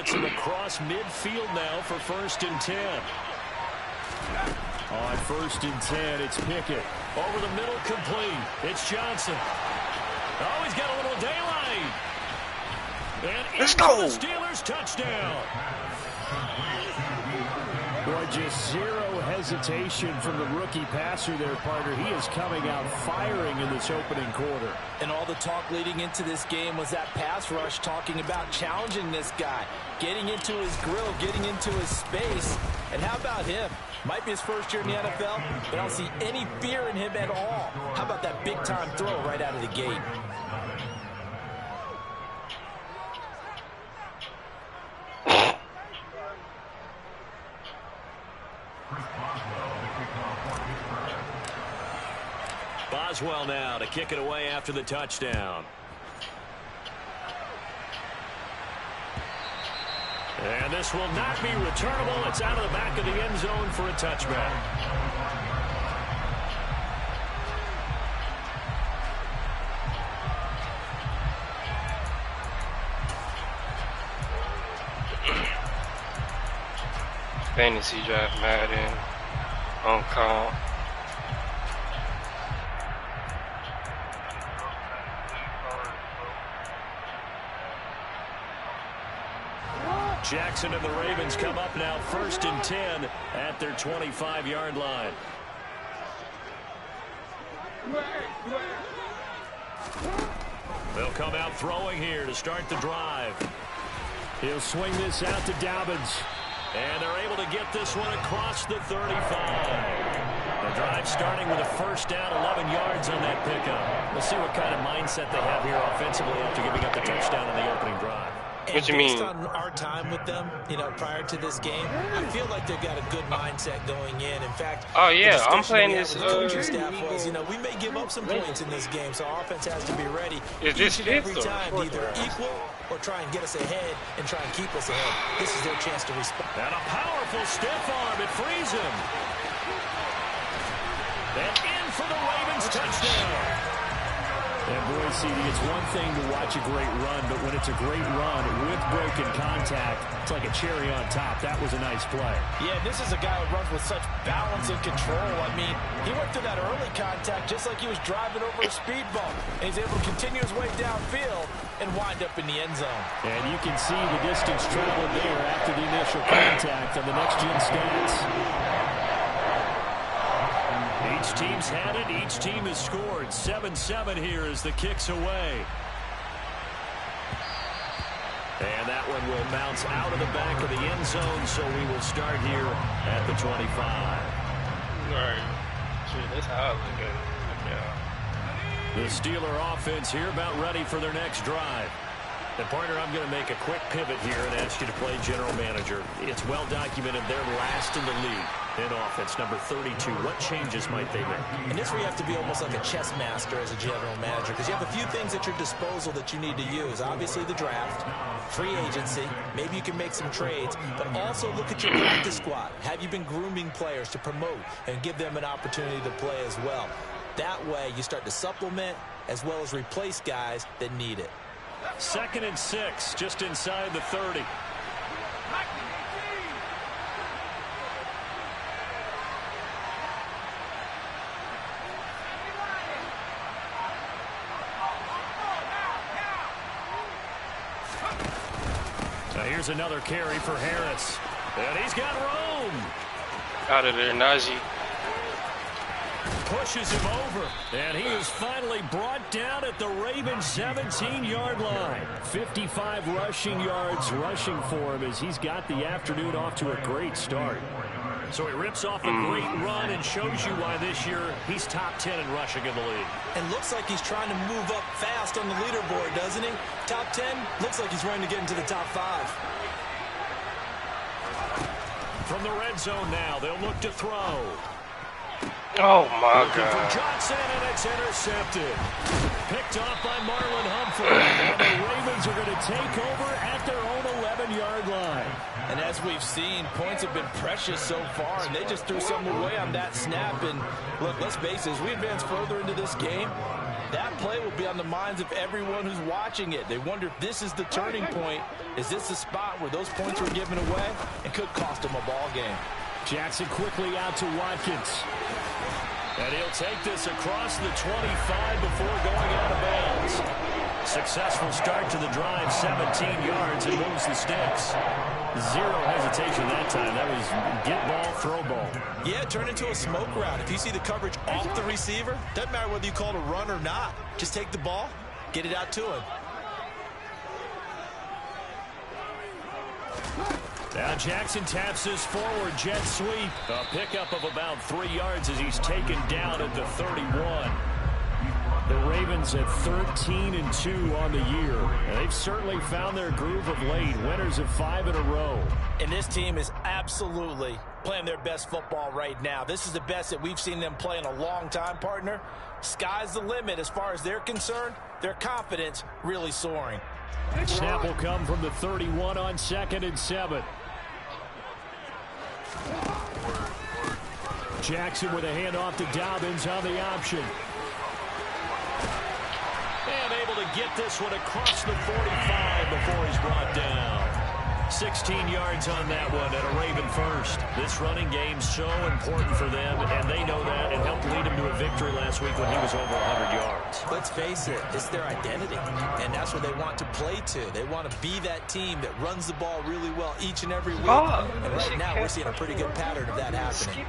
gets him across midfield now for 1st and 10. On 1st and 10, it's Pickett. Over the middle, complete. It's Johnson. Oh, he's got a little daylight. And let's go. The Steelers touchdown. Boy, just zero hesitation from the rookie passer there, partner. He is coming out firing in this opening quarter. And all the talk leading into this game was that pass rush, talking about challenging this guy, getting into his grill, getting into his space. And how about him? Might be his first year in the NFL, but I don't see any fear in him at all. How about that big-time throw right out of the gate? Boswell now to kick it away after the touchdown. And this will not be returnable. It's out of the back of the end zone for a touchback. Fantasy draft Madden on comp. Jackson and the Ravens come up now 1st and 10 at their 25-yard line. They'll come out throwing here to start the drive. He'll swing this out to Dobbins. And they're able to get this one across the 35. The drive starting with a 1st down, 11 yards on that pickup. We'll see what kind of mindset they have here offensively after giving up the touchdown on the opening drive. What you mean? Based on our time with them, prior to this game, I feel like they've got a good mindset going in. In fact, oh yeah, I'm playing this. The coaching staff was, we may give up some points in this game, so our offense has to be ready each and every time to either equal or try and get us ahead and try and keep us ahead. This is their chance to respond. And a powerful stiff arm, it frees him. And in for the Ravens touchdown. And boy, CD, it's one thing to watch a great run, but when it's a great run with broken contact, it's like a cherry on top. That was a nice play. Yeah, this is a guy who runs with such balance and control. I mean, he went through that early contact just like he was driving over a speed bump. And he's able to continue his way downfield and wind up in the end zone. And you can see the distance traveled there after the initial contact on the next-gen stats. Each team's had it. Each team has scored. 7-7 here as the kick's away. And that one will bounce out of the back of the end zone, so we will start here at the 25. All right. Shit, that's how I look at it. Yeah. The Steeler offense here about ready for their next drive. And, partner, I'm going to make a quick pivot here and ask you to play general manager. It's well documented they're last in the league in offense, number 32. What changes might they make? And this where you have to be almost like a chess master as a general manager, because you have a few things at your disposal that you need to use. Obviously, the draft, free agency, maybe you can make some trades, but also look at your practice squad. Have you been grooming players to promote and give them an opportunity to play as well? That way, you start to supplement as well as replace guys that need it. 2nd and 6, just inside the 30. Now here's another carry for Harris. And he's got room. Out of there, Najee. Pushes him over, and he is finally brought down at the Ravens' 17-yard line. 55 rushing yards rushing for him as he's got the afternoon off to a great start. So he rips off a great run and shows you why this year he's top 10 in rushing in the league. And looks like he's trying to move up fast on the leaderboard, doesn't he? Top 10, looks like he's running to get into the top 5. From the red zone now, they'll look to throw. Oh, my Looking God. for Johnson, and it's intercepted. Picked off by Marlon Humphrey. And the Ravens are going to take over at their own 11-yard line. And as we've seen, points have been precious so far, and they just threw something away on that snap. And look, let's face it, as we advance further into this game, That play will be on the minds of everyone who's watching it. They wonder if this is the turning point. Is this the spot where those points were given away and could cost them a ball game? Jackson quickly out to Watkins. And he'll take this across the 25 before going out of bounds. Successful start to the drive, 17 yards, and moves the sticks. Zero hesitation that time. That was get ball, throw ball. Yeah, turn into a smoke route. If you see the coverage off the receiver, doesn't matter whether you call it a run or not. Just take the ball, get it out to him. Now Jackson taps this forward jet sweep. A pickup of about 3 yards as he's taken down at the 31. The Ravens at 13-2 on the year. And they've certainly found their groove of late. Winners of 5 in a row. And this team is absolutely playing their best football right now. This is the best that we've seen them play in a long time, partner. Sky's the limit as far as they're concerned. Their confidence really soaring. Snap will come from the 31 on 2nd and 7. Jackson with a handoff to Dobbins on the option. And able to get this one across the 45 before he's brought down. 16 yards on that one and a Raven first. This running game's so important for them, and they know that, and helped lead him to a victory last week when he was over 100 yards. Let's face it, it's their identity, and that's what they want to play to. They want to be that team that runs the ball really well each and every week. And right now, we're seeing a pretty good pattern of that happening.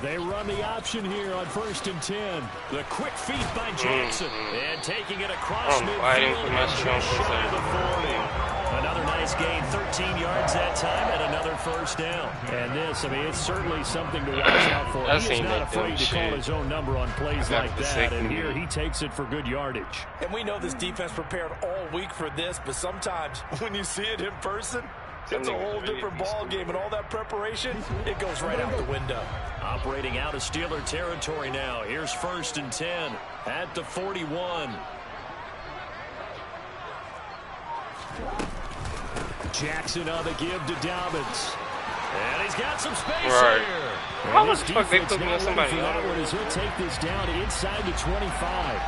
They run the option here on 1st and 10. The quick feet by Jackson. And taking it across midfield and just shy of the 40. Another nice gain, 13 yards that time, and another first down. And this, I mean, it's certainly something to watch out for. He is not afraid to call his own number on plays like that. And here he takes it for good yardage. And we know this defense prepared all week for this, but sometimes when you see it in person, it's a whole different ball game, and all that preparation, it goes right out the window. Operating out of Steeler territory now. Here's 1st and 10 at the 41. Jackson on the give to Dobbins. And he's got some space here. How the fuck they put me on somebody? He'll take this down inside the 25.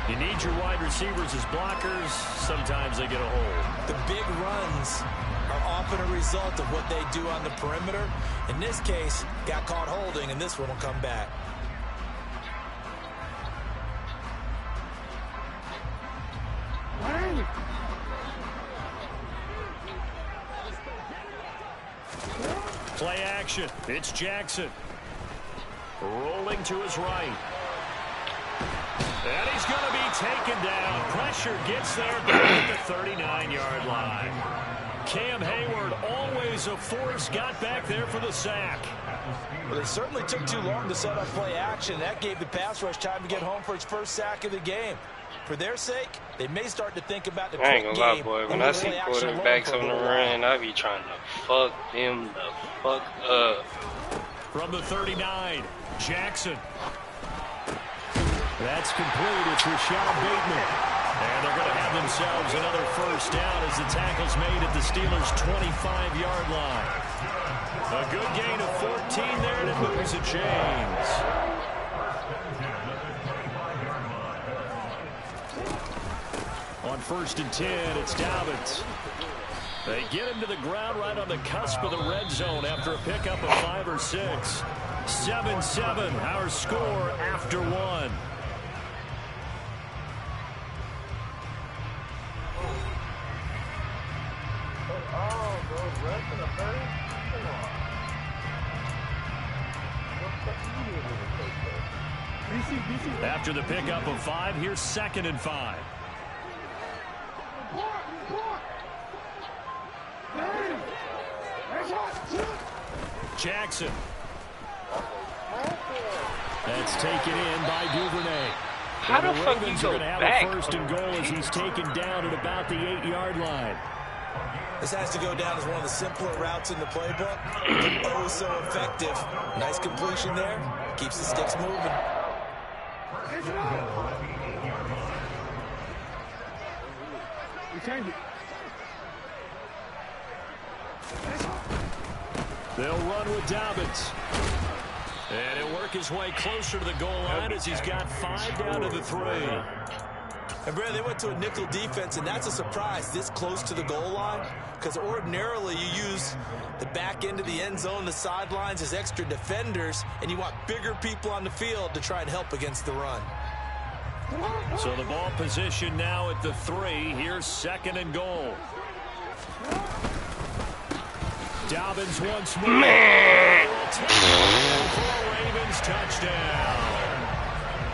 You need your wide receivers as blockers. Sometimes they get a hold. The big runs are often a result of what they do on the perimeter. In this case, got caught holding, and this one will come back. Play action. It's Jackson. Rolling to his right. And he's going to be taken down. Pressure gets there at the 39-yard line. Cam Hayward, always a force, got back there for the sack. Well, it certainly took too long to set up play action. That gave the pass rush time to get home for its first sack of the game. For their sake, they may start to think about the quick game. I ain't gonna lie, boy. When I see quarterbacks on the run, I be trying to fuck them the fuck up. From the 39, Jackson. That's complete. It's Rashad Bateman. And they're going to have themselves another first down as the tackle's made at the Steelers' 25-yard line. A good gain of 14 there, and it moves the chains. On 1st and 10, it's Dobbins. They get him to the ground right on the cusp of the red zone after a pickup of 5 or 6. 7-7, our score after 1. After the pickup of 5, here's 2nd and 5. Jackson. That's taken in by Duvernay. How the fuck you go back? A 1st and goal as he's taken down at about the 8-yard line. This has to go down as one of the simpler routes in the playbook. Oh, so effective. Nice completion there. Keeps the sticks moving. They'll run with Dobbins. And he'll work his way closer to the goal line as he's got 5 down to the 3. And Brad, they went to a nickel defense, and that's a surprise this close to the goal line, because ordinarily you use the back end of the end zone, the sidelines as extra defenders, and you want bigger people on the field to try and help against the run. So the ball position now at the 3. Here's 2nd and goal. Dobbins once more. Ravens touchdown.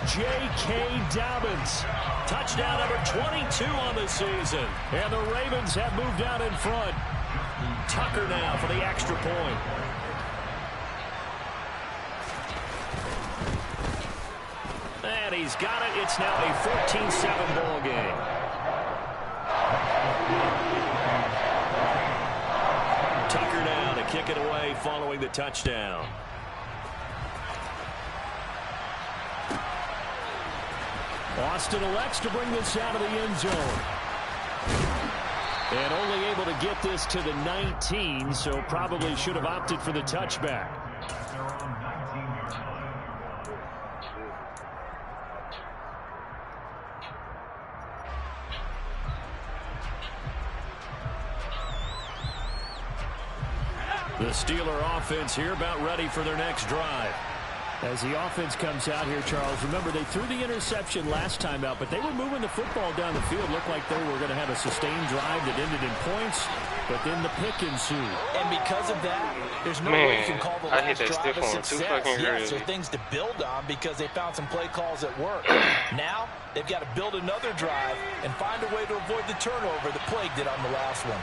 J.K. Dobbins. Touchdown number 22 on the season. And the Ravens have moved out in front. Tucker now for the extra point. And he's got it. It's now a 14-7 ball game. Tucker now to kick it away following the touchdown. Austin elects to bring this out of the end zone. And only able to get this to the 19, so probably should have opted for the touchback. The Steeler offense here about ready for their next drive. As the offense comes out here, Charles, remember they threw the interception last time out, but they were moving the football down the field. Looked like they were going to have a sustained drive that ended in points, but then the pick ensued. And because of that, there's no way you can call the last drive a success. Yes, there are things to build on because they found some play calls that work. Now, they've got to build another drive and find a way to avoid the turnover that plagued it on the last one.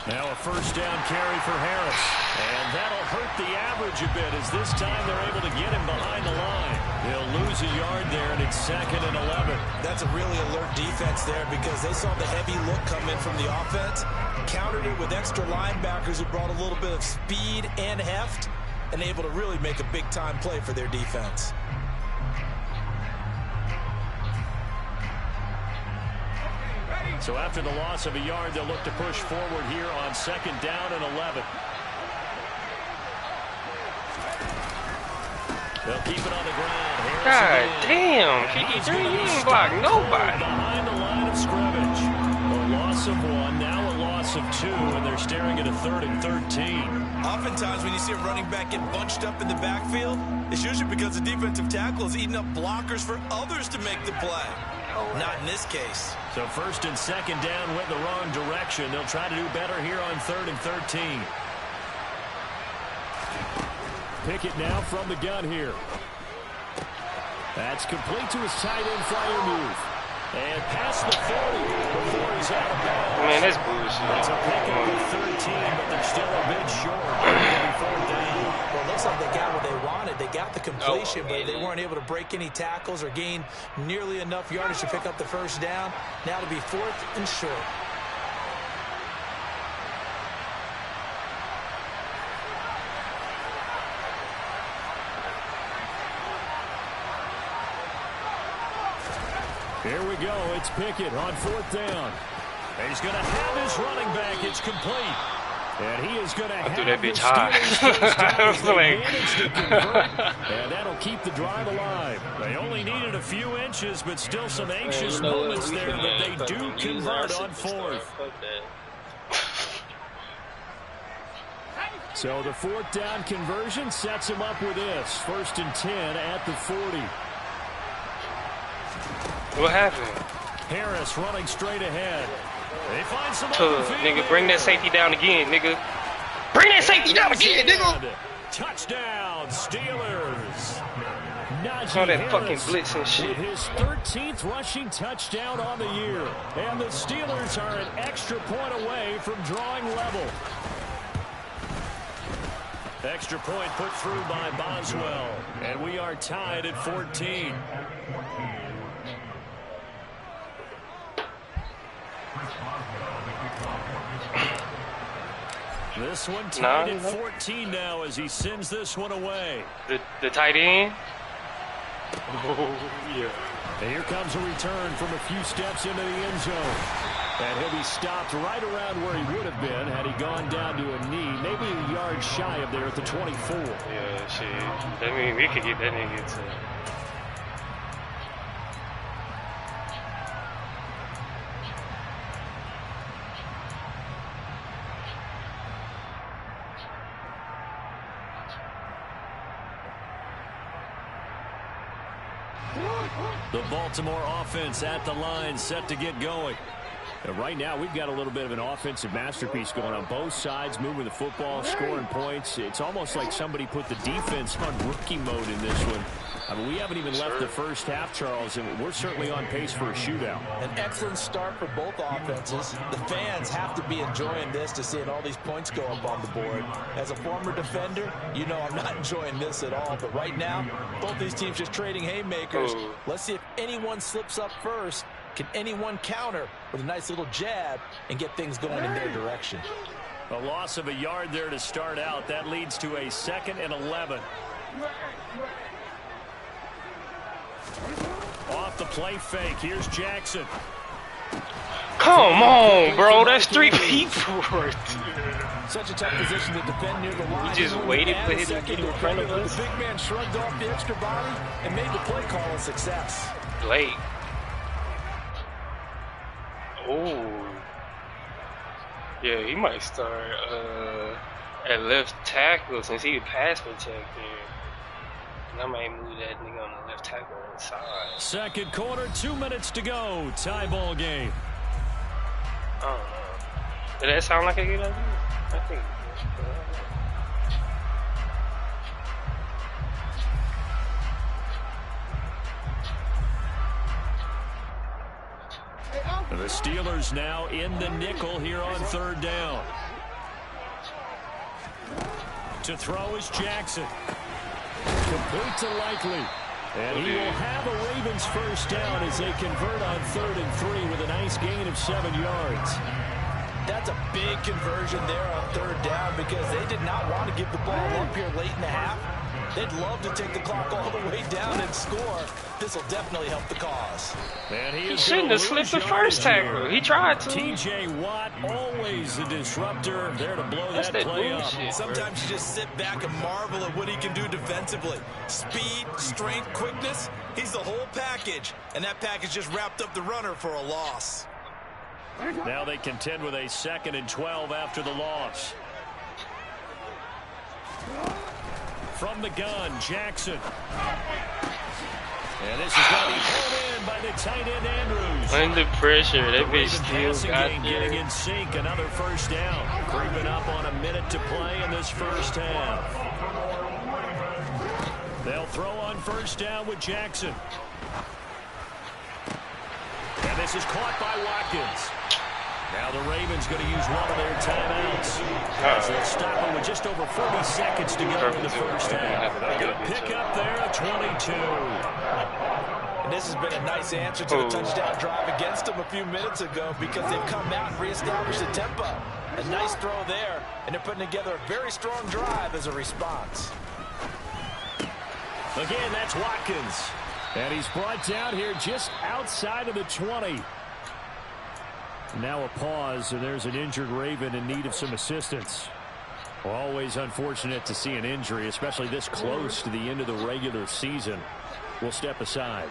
Now a first down carry for Harris. And that'll hurt the average a bit as this time they're able to get him behind the line. He'll lose a yard there, and it's 2nd and 11. That's a really alert defense there because they saw the heavy look come in from the offense, countered it with extra linebackers who brought a little bit of speed and heft, and able to really make a big-time play for their defense. So after the loss of a yard, they'll look to push forward here on 2nd down and 11. They'll keep it on the ground. God damn, 53, you didn't block nobody. Behind the line of scrimmage. A loss of 1, now a loss of 2, and they're staring at a 3rd and 13. Oftentimes when you see a running back get bunched up in the backfield, it's usually because the defensive tackle is eating up blockers for others to make the play. Not in this case. So 1st and 2nd down went the wrong direction. They'll try to do better here on 3rd and 13. Pickett now from the gun here. That's complete to his tight end flyer move. And past the 40 before he's out of bounds. Man, that's bullshit. It's a pickup of 13, but they're still a bit short. 4th down. Well, it looks like they got what they wanted. They got the completion, but they weren't able to break any tackles or gain nearly enough yardage to pick up the first down. Now to be 4th and short. Here we go. It's Pickett on 4th down. He's going to have his running back. It's complete. And he is going to have that bitch high. And that'll keep the drive alive. They only needed a few inches, but still some anxious moments there. But they do convert on 4th. So the 4th down conversion sets him up with this. 1st and 10 at the 40. What happened? Harris running straight ahead. They find some nigga, bring that safety down again, nigga. Bring that safety down again, nigga. Touchdown, Steelers. All that fucking blitz and shit. With his 13th rushing touchdown on the year. And the Steelers are an extra point away from drawing level. Extra point put through by Boswell. And we are tied at 14. This one tied at 14 now as he sends this one away. The tight end? Oh, yeah. And here comes a return from a few steps into the end zone. And he'll be stopped right around where he would have been had he gone down to a knee, maybe a yard shy of there at the 24. Yeah, shit. That means we could get that nigga to... The Baltimore offense at the line, set to get going. And right now, we've got a little bit of an offensive masterpiece going on both sides, moving the football, scoring points. It's almost like somebody put the defense on rookie mode in this one. I mean, we haven't even left the first half, Charles, and we're certainly on pace for a shootout. An excellent start for both offenses. The fans have to be enjoying this to seeing all these points go up on the board. As a former defender, you know I'm not enjoying this at all. But right now, both these teams just trading haymakers. Let's see if anyone slips up first. Can anyone counter with a nice little jab and get things going in their direction? A loss of a yard there to start out. That leads to a 2nd and 11. Off the play fake. Here's Jackson. Come on, bro. That's 3 people right there. Such a tough position to defend near the line. We just waited for him to get in front of us. The big man shrugged off the extra body and made the play call a success. Late. Oh. Yeah, he might start at left tackle since he could pass protect there. And I might move that nigga on the left tackle inside. Second quarter, 2 minutes to go. Tie ball game. I don't know. Did that sound like a good idea? I think it's good. The Steelers now in the nickel here on 3rd down. To throw is Jackson. Complete to Likely. And he will have a Ravens first down as they convert on 3rd and 3 with a nice gain of 7 yards. That's a big conversion there on 3rd down because they did not want to give the ball up here late in the half. They'd love to take the clock all the way down and score. This will definitely help the cause. And he shouldn't have slipped the first tackle. He tried to. T.J. Watt, always the disruptor, there to blow that play up. Sometimes you just sit back and marvel at what he can do defensively. Speed, strength, quickness, he's the whole package. And that package just wrapped up the runner for a loss. Now they contend with a 2nd and 12 after the loss. From the gun, Jackson. And this is going to be pulled in by the tight end, Andrews. Under pressure, that bitch still got there. Getting in sync, another first down. Creeping up on a minute to play in this first half. They'll throw on first down with Jackson. And this is caught by Watkins. Now the Ravens going to use one of their timeouts. As they'll stop him with just over 40 seconds to go in the first half. Good pick up there at 22. And this has been a nice answer to the touchdown drive against them a few minutes ago because they've come out and reestablished the tempo. A nice throw there, and they're putting together a very strong drive as a response. Again, that's Watkins. And he's brought down here just outside of the 20. Now a pause, and there's an injured Raven in need of some assistance. Well, always unfortunate to see an injury, especially this close to the end of the regular season. We'll step aside.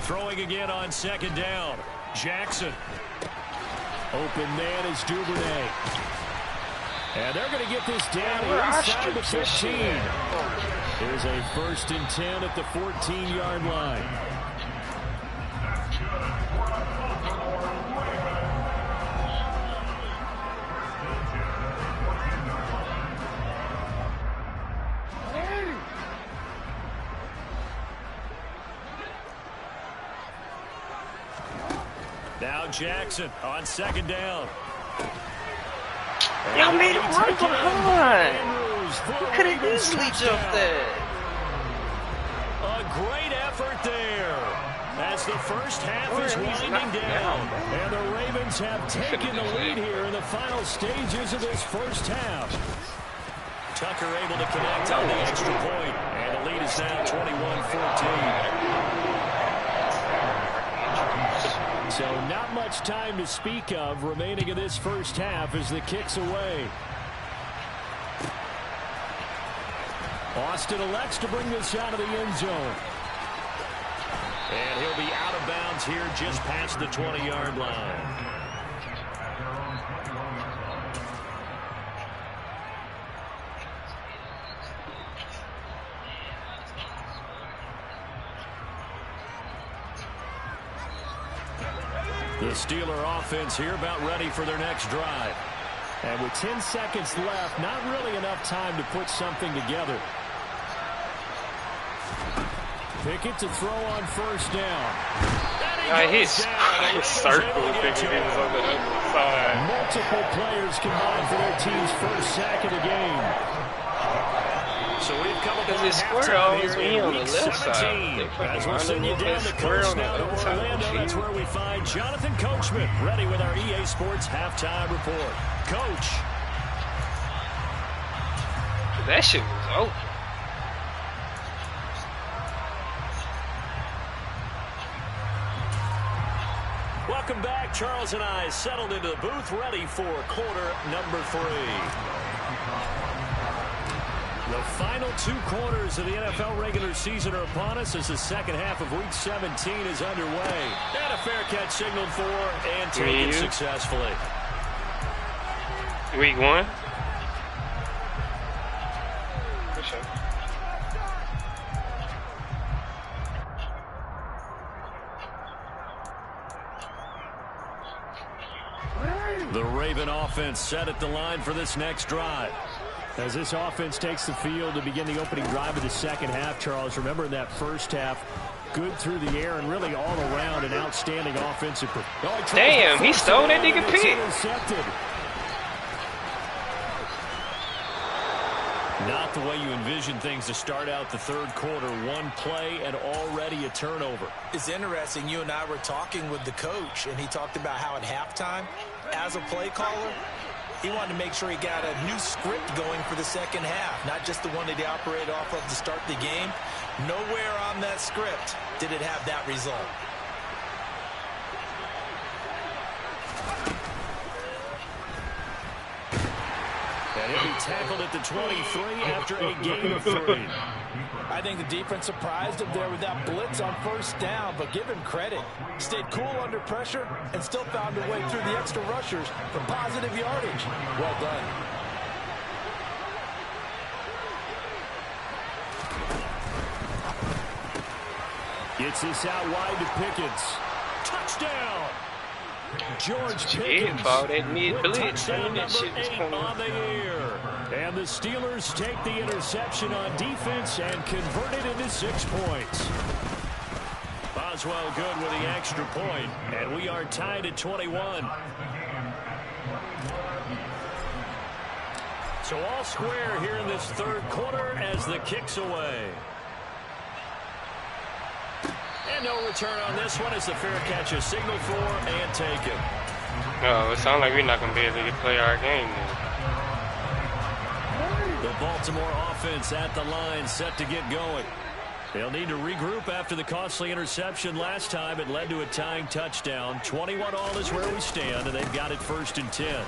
Throwing again on 2nd down. Jackson. Open man is Duvernay. And they're going to get this down inside the 15. There's a 1st and 10 at the 14-yard line. Now Jackson on 2nd down. Y'all made him right behind. He could have easily jumped there. A great effort there as the first half is winding down. And the Ravens have taken the lead here in the final stages of this first half. Tucker able to connect on the extra point. And the lead is now 21-14. So not much time to speak of remaining in this first half as the kick's away. Austin elects to bring this out of the end zone. And he'll be out of bounds here just past the 20-yard line. The Steeler offense here about ready for their next drive. And with 10 seconds left, not really enough time to put something together. Pickett to throw on first down. His circle thinking he was on the other side. Multiple players combined for their team's first sack of the game. So we've come up with this square always here be on in the week left 17. side. As we're sending you down the coast now to Orlando, that's where we find Jonathan Coachman ready with our EA Sports halftime report. Coach. That shit was open. Welcome back. Charles and I settled into the booth ready for quarter number 3. The final 2 quarters of the NFL regular season are upon us as the second half of week 17 is underway. And a fair catch signaled for and taken successfully. Week 1? For sure. The Raven offense set at the line for this next drive. As this offense takes the field to begin the opening drive of the second half, Charles, remember in that first half, good through the air and really all around an outstanding offensive performance. Damn, he stole that nigga pick. Not the way you envision things to start out the third quarter. One play and already a turnover. It's interesting. You and I were talking with the coach, and he talked about how at halftime, as a play caller, he wanted to make sure he got a new script going for the second half, not just the one that he operated off of to start the game. Nowhere on that script did it have that result. And he'll be tackled at the 23 after a gain of 3. I think the defense surprised him there with that blitz on first down, but give him credit. Stayed cool under pressure and still found a way through the extra rushers for positive yardage. Well done. Gets this out wide to Pickens. Touchdown! George Pickens with touchdown number 8 on the year. And the Steelers take the interception on defense and convert it into 6 points. Boswell good with the extra point, and we are tied at 21. So all square here in this third quarter as the kick's away. And no return on this one as the fair catch is signaled for and taken. No, it sounds like we're not going to be able to play our game now. The Baltimore offense at the line set to get going. They'll need to regroup after the costly interception last time. It led to a tying touchdown. 21-all is where we stand, and they've got it 1st and 10.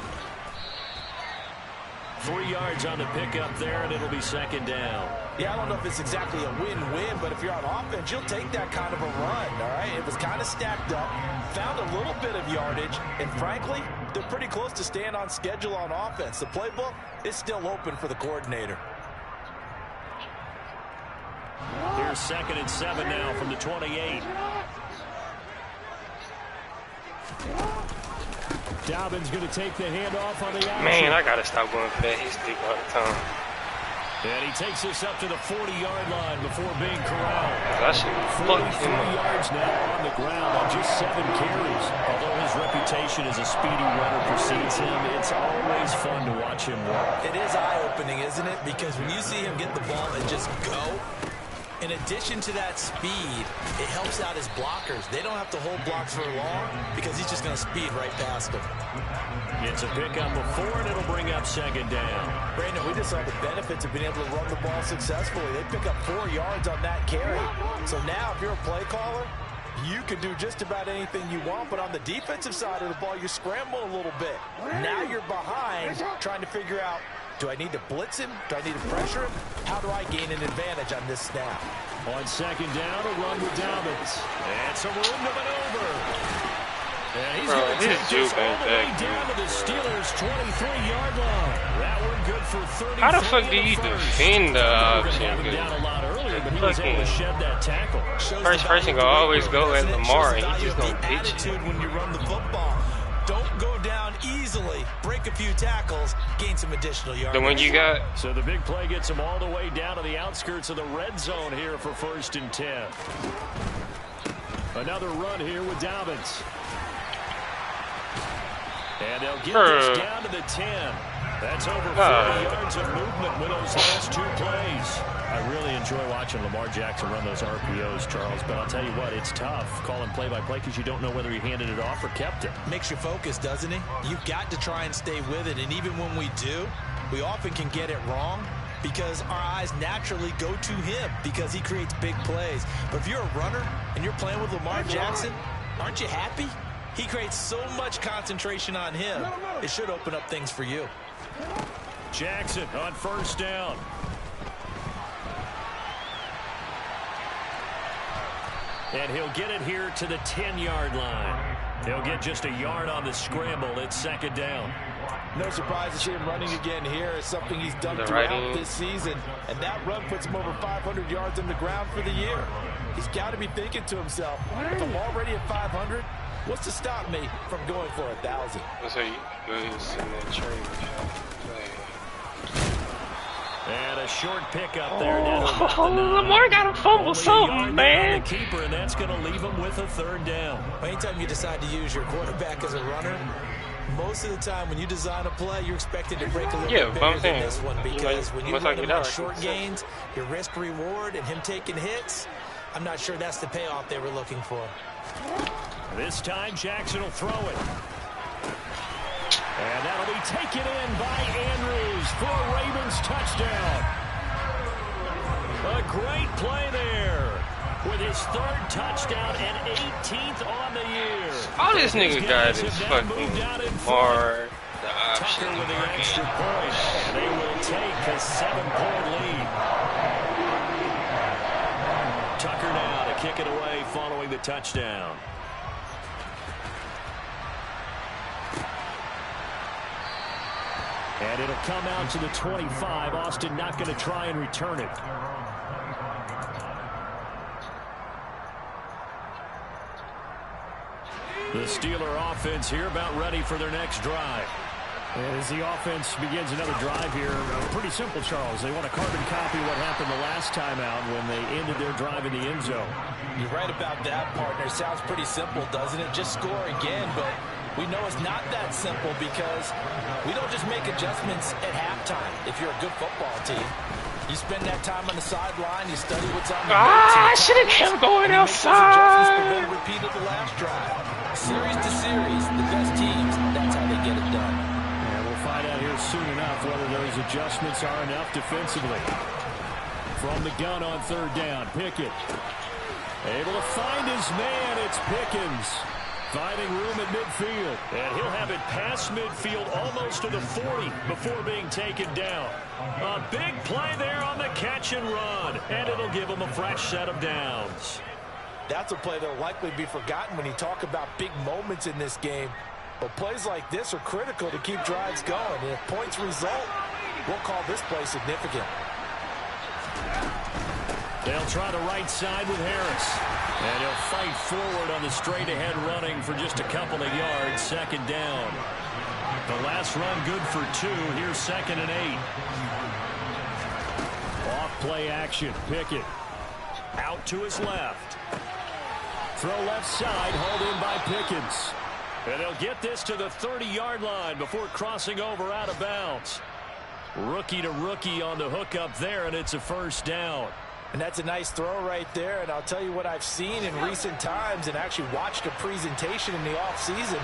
3 yards on the pickup there, and it'll be 2nd down. Yeah, I don't know if it's exactly a win-win, but if you're on offense, you'll take that kind of a run, all right? It was kind of stacked up, found a little bit of yardage, and frankly, they're pretty close to staying on schedule on offense. The playbook is still open for the coordinator. Here's 2nd and 7 now from the 28. Dobbins going to take the handoff on the outside. Man, I got to stop going for that history all the time. And he takes this up to the 40-yard line before being corralled. I should 43 yards now on the ground on just 7 carries. Although his reputation as a speedy runner precedes him, it's always fun to watch him work. It is eye-opening, isn't it? Because when you see him get the ball and just go, in addition to that speed, it helps out his blockers. They don't have to hold blocks for long because he's just going to speed right past them. It's a pickup of 4, and it'll bring up 2nd down. Brandon, we just saw the benefits of being able to run the ball successfully. They pick up 4 yards on that carry. So now, if you're a play caller, You can do just about anything you want, but on the defensive side of the ball, you're scrambling a little bit. Now you're behind, trying to figure out, do I need to blitz him? Do I need to pressure him? How do I gain an advantage on this snap? On second down, a run with Dobbins. And some room to maneuver. And he's going to take this all the way down to the Steelers' 23-yard line. That one good for 30. How the fuck do you defend the option? First person gonna always go at Lamar, and he's just gonna pitch it. When you run the football, don't go down easily. Break a few tackles, gain some additional yards. The one you got. So the big play gets him all the way down to the outskirts of the red zone here for 1st and 10. Another run here with Dobbins. And they'll get this down to the 10. That's over 40 yards of movement with those last 2 plays. I really enjoy watching Lamar Jackson run those RPOs, Charles, but I'll tell you what, it's tough calling play-by-play because you don't know whether he handed it off or kept it. Makes you focus, doesn't he? You've got to try and stay with it, and even when we do, we often can get it wrong because our eyes naturally go to him because he creates big plays. But if you're a runner and you're playing with Lamar Jackson, aren't you happy? He creates so much concentration on him, it should open up things for you. Jackson on 1st down. And he'll get it here to the 10-yard line. He'll get just a yard on the scramble. It's 2nd down. No surprise to see him running again here. It's something he's done throughout this season. And that run puts him over 500 yards on the ground for the year. He's got to be thinking to himself, if I'm already at 500, what's to stop me from going for 1,000? That's how you lose in that trade. And a short pickup there. Lamar got a fumble something, man. The keeper, and that's going to leave him with a 3rd down. Anytime you decide to use your quarterback as a runner, most of the time when you design a play, you're expected to break a little bit bigger than this one because when you run him on short gains, your risk reward and him taking hits, I'm not sure that's the payoff they were looking for. This time Jackson will throw it. And that'll be taken in by Andrews for a Ravens touchdown. A great play there with his 3rd touchdown and 18th on the year. All this nigga got is fucking hard. The option. Tucker with the extra point. And they will take a 7-point lead. Tucker now to kick it away following the touchdown. And it'll come out to the 25. Austin not going to try and return it. The Steeler offense here about ready for their next drive. And as the offense begins another drive here, pretty simple, Charles. They want to carbon copy what happened the last time out when they ended their drive in the end zone. You're right about that, partner. Sounds pretty simple, doesn't it? Just score again, but we know it's not that simple because we don't just make adjustments at halftime if you're a good football team. You spend that time on the sideline, you study what's on the I should have kept going outside. Then repeated the last drive. Series to series, the best teams, that's how they get it done. And we'll find out here soon enough whether those adjustments are enough defensively. From the gun on 3rd down, Pickett. Able to find his man, it's Pickens. Finding room at midfield. And he'll have it past midfield almost to the 40 before being taken down. A big play there on the catch and run. And it'll give him a fresh set of downs. That's a play that will likely be forgotten when you talk about big moments in this game. But plays like this are critical to keep drives going. And if points result, we'll call this play significant. They'll try the right side with Harris. And he'll fight forward on the straight-ahead running for just a couple of yards. 2nd down. The last run good for 2. Here's 2nd and 8. Off play action. Pickett. Out to his left. Throw left side. Hauled in by Pickens. And they'll get this to the 30-yard line before crossing over out of bounds. Rookie to rookie on the hookup there, and it's a 1st down. And that's a nice throw right there. And I'll tell you what I've seen in recent times and actually watched a presentation in the offseason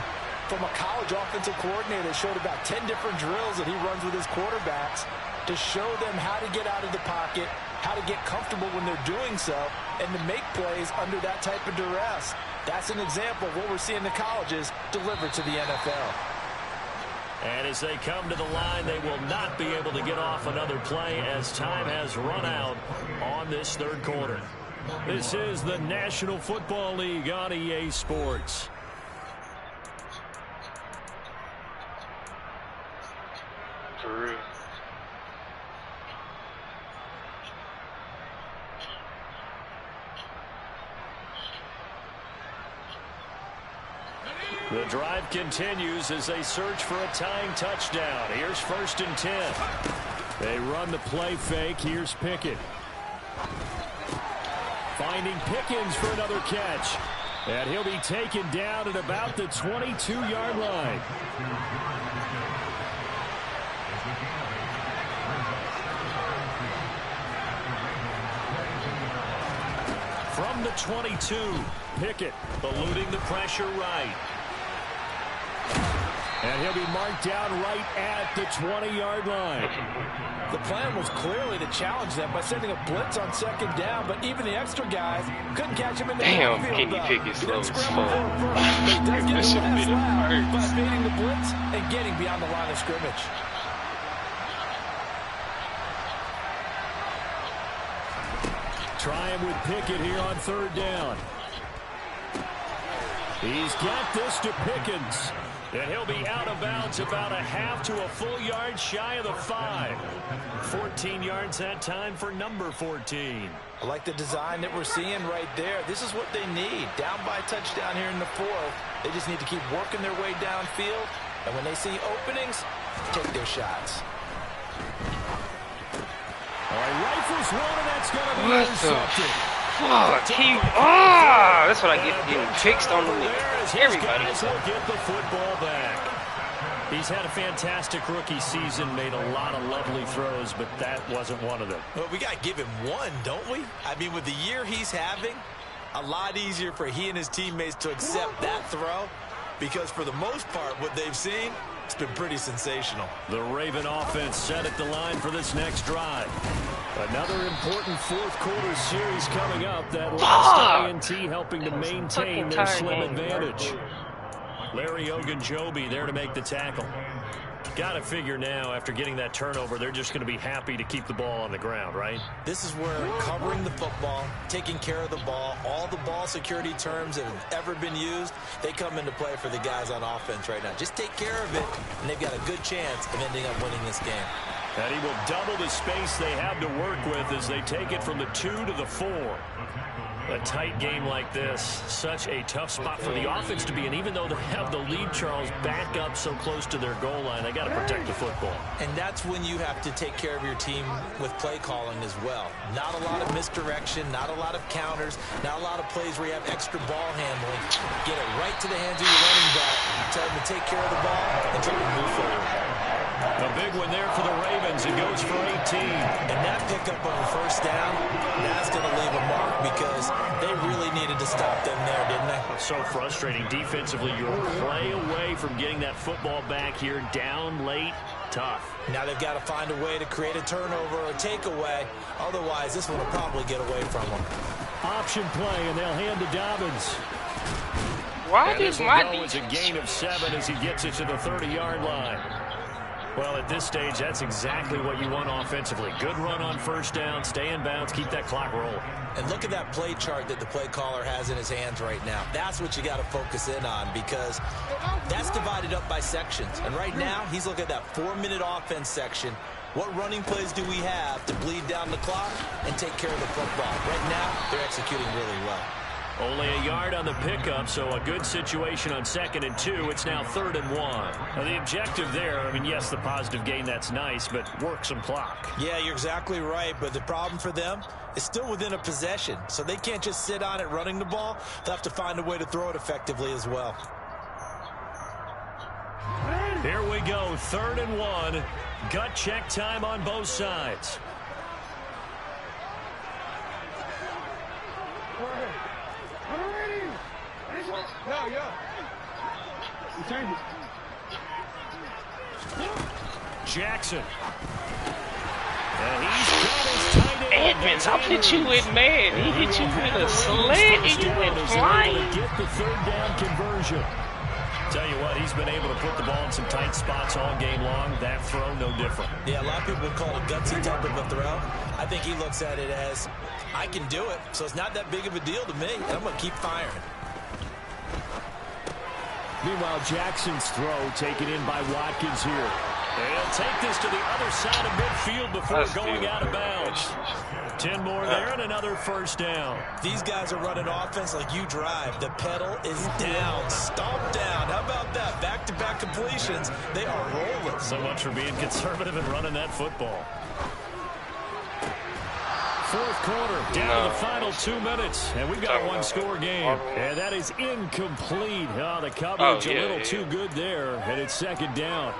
from a college offensive coordinator that showed about 10 different drills that he runs with his quarterbacks. to show them how to get out of the pocket, how to get comfortable when they're doing so, and to make plays under that type of duress. That's an example of what we're seeing the colleges deliver to the NFL. And as they come to the line, they will not be able to get off another play as time has run out on this third quarter. This is the National Football League on EA Sports. For real. The drive continues as they search for a tying touchdown. Here's 1st and 10. They run the play fake. Here's Pickett. Finding Pickens for another catch. And he'll be taken down at about the 22-yard line. From the 22, Pickett eluding the pressure right. And he'll be marked down right at the 20-yard line. The plan was clearly to challenge them by sending a blitz on 2nd down, but even the extra guys couldn't catch him in the Damn, backfield. Kenny Pickett slow as fuck. He does get That the shit last really lap hurts. by evading the blitz and getting beyond the line of scrimmage. Trying with Pickett here on 3rd down. He's got this to Pickens. And he'll be out of bounds about a half to a full yard shy of the 5. 14 yards that time for number 14. I like the design that we're seeing right there. This is what they need. Down by a touchdown here in the 4th. They just need to keep working their way downfield. And when they see openings, take their shots. All right, rifles one, and that's going to be What the intercepted. fuck? That's what I get for getting fixed on the niggas. Everybody. Will get the football back. He's had a fantastic rookie season, made a lot of lovely throws, but that wasn't one of them. Well, we got to give him one, don't we? I mean, with the year he's having, a lot easier for he and his teammates to accept that throw, because for the most part, what they've seen, it's been pretty sensational. The Raven offense set at the line for this next drive. Another important 4th quarter series coming up. That last INT helping to maintain their slim advantage. Larry Ogunjobi there to make the tackle. Got to figure now, after getting that turnover, they're just going to be happy to keep the ball on the ground, right? This is where covering the football, taking care of the ball, all the ball security terms that have ever been used, they come into play for the guys on offense right now. Just take care of it, and they've got a good chance of ending up winning this game. And he will double the space they have to work with as they take it from the 2 to the 4. A tight game like this, such a tough spot for the offense to be in. Even though they have the lead, Charles, back up so close to their goal line, they got to protect the football. And that's when you have to take care of your team with play calling as well. Not a lot of misdirection, not a lot of counters, not a lot of plays where you have extra ball handling. Get it right to the hands of your running back, tell them to take care of the ball, and try to move forward. A big one there for the Ravens. It goes for 18. And that pickup on 1st down, that's going to leave a mark because they really needed to stop them there, didn't they? So frustrating defensively. You're a play away from getting that football back here, down late. Tough. Now they've got to find a way to create a turnover or a takeaway. Otherwise, this one will probably get away from them. Option play, and they'll hand to Dobbins. Why and does this my will go as a gain of 7 as he gets it to the 30-yard line. Well, at this stage, that's exactly what you want offensively. Good run on 1st down, stay in bounds, keep that clock rolling. And look at that play chart that the play caller has in his hands right now. That's what you got to focus in on because that's divided up by sections. And right now, he's looking at that 4-minute offense section. What running plays do we have to bleed down the clock and take care of the football? Right now, they're executing really well. Only a yard on the pickup, so a good situation on 2nd and 2. It's now 3rd and 1. Now the objective there, I mean, yes, the positive gain, that's nice, but work some clock. Yeah, you're exactly right, but the problem for them is still within a possession, so they can't just sit on it running the ball. They'll have to find a way to throw it effectively as well. Here we go, 3rd and 1. Gut check time on both sides. Jackson. And he's got his tight end. Edmonds, I'll put you with man. He hit you with a slant and you went flying. To get the third down conversion. Tell you what, he's been able to put the ball in some tight spots all game long. That throw, no different. Yeah, a lot of people would call it a gutsy type of a throw. I think he looks at it as, I can do it, so it's not that big of a deal to me. I'm going to keep firing. Meanwhile, Jackson's throw taken in by Watkins here. They'll take this to the other side of midfield before going out of bounds. 10 more there and another first down. These guys are running offense like you drive. The pedal is down. Stomp down. How about that? Back-to-back completions. They are rolling. So much for being conservative and running that football. Fourth quarter, down to the final 2 minutes, and we've got a one-score game. And that is incomplete. Oh, the coverage a little too good there, and it's second down.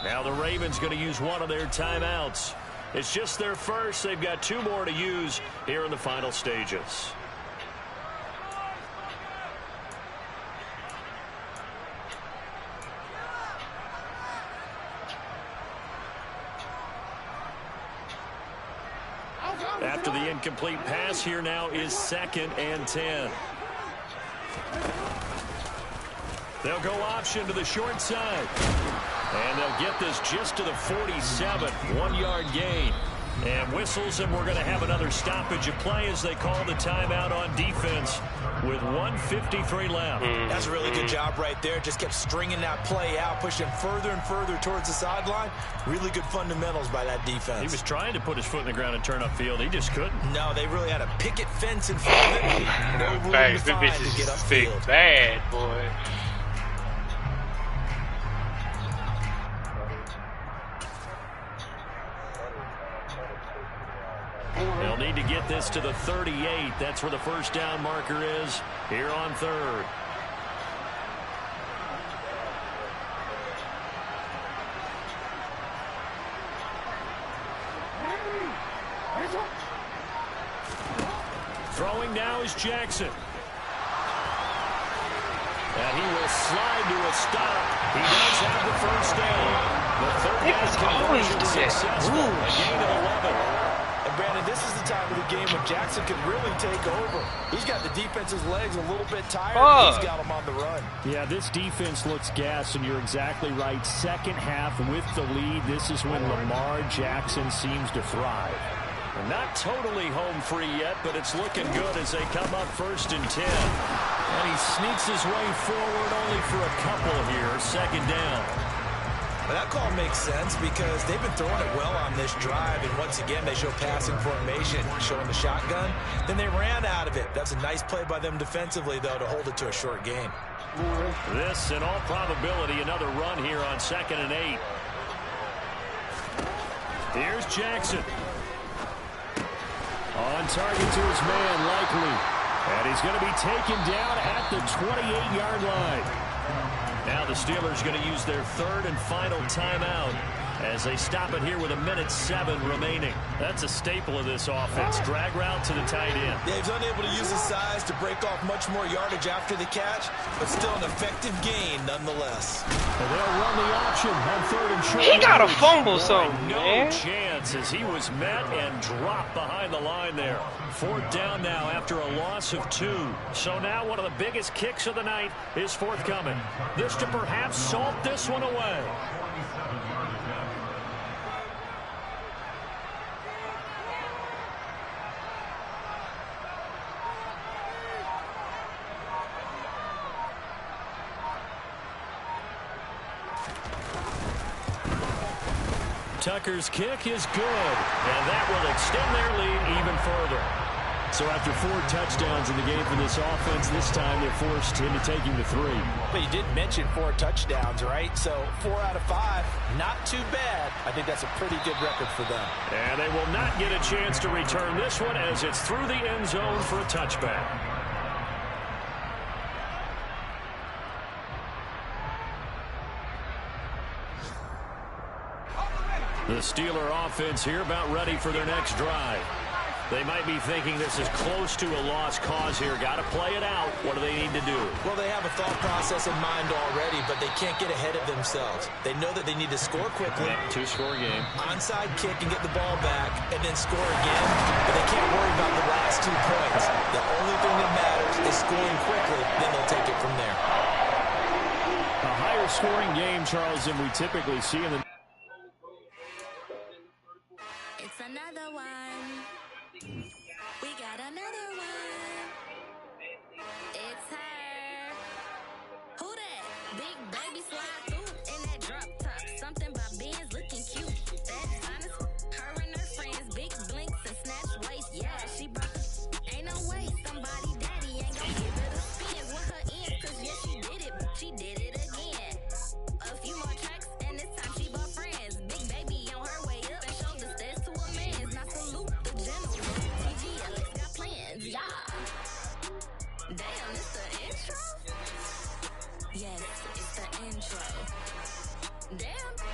Now the Ravens going to use one of their timeouts. It's just their first. They've got 2 more to use here in the final stages. After the incomplete pass, here now is 2nd and 10. They'll go option to the short side. And they'll get this just to the 47, 1-yard gain. And whistles, and we're going to have another stoppage of play as they call the timeout on defense with 1:53 left. That's a really good job right there. Just kept stringing that play out, pushing further and further towards the sideline. Really good fundamentals by that defense. He was trying to put his foot in the ground and turn upfield. He just couldn't. No, they really had a picket fence in front of it. No room to find to get upfield. Bad, boy. They'll need to get this to the 38. That's where the first down marker is here on 3rd. Throwing now is Jackson. And he will slide to a stop. He does have the first down. The third down conversion successful. A gain of 11. Brandon, this is the time of the game when Jackson can really take over. He's got the defense's legs a little bit tired. He's got them on the run. Yeah, this defense looks gassed, and you're exactly right. Second half with the lead, this is when Lamar Jackson seems to thrive. And not totally home free yet, but it's looking good as they come up 1st and 10. And he sneaks his way forward only for a couple here. 2nd down. Well, that call makes sense because they've been throwing it well on this drive, and once again they show passing formation, showing the shotgun. Then they ran out of it. That's a nice play by them defensively, though, to hold it to a short game. This, in all probability, another run here on 2nd and 8. Here's Jackson. On target to his man, Likely. And he's going to be taken down at the 28-yard line. Now the Steelers going to use their 3rd and final timeout as they stop it here with 1:07 remaining. That's a staple of this offense. Drag route to the tight end. Yeah, he's unable to use his size to break off much more yardage after the catch, but still an effective gain nonetheless. And they'll run the option on 3rd and short. He got a fumble, No chance as he was met and dropped behind the line there. 4th down now after a loss of 2. So now one of the biggest kicks of the night is forthcoming. This to perhaps salt this one away. Tucker's kick is good, and that will extend their lead even further. So after 4 touchdowns in the game for this offense, this time they're forced into taking the 3. But you did mention 4 touchdowns, right? So 4 out of 5, not too bad. I think that's a pretty good record for them. And they will not get a chance to return this one as it's through the end zone for a touchback. The Steeler offense here about ready for their next drive. They might be thinking this is close to a lost cause here. Got to play it out. What do they need to do? Well, they have a thought process in mind already, but they can't get ahead of themselves. They know that they need to score quickly. Two-score game. Onside kick and get the ball back and then score again, but they can't worry about the last 2 points. The only thing that matters is scoring quickly, then they'll take it from there. A higher scoring game, Charles, than we typically see in the... It's another one. We got another one. It's her. Who that? Big baby slide through in that drop top. Something by Benz looking cute. That's honest. Her and her friends, big blinks and snatch waist. Yeah, she brought the... Ain't no way somebody daddy ain't gon' give it a spin with her ends. Cause yeah, she did it, but she did it again. A few more tracks and this time she bought friends. Big baby on her way up and showed the stairs to a man's. Now salute the general. TGLX got plans, yeah. Damn, it's the intro? Yes, it's the intro. Damn.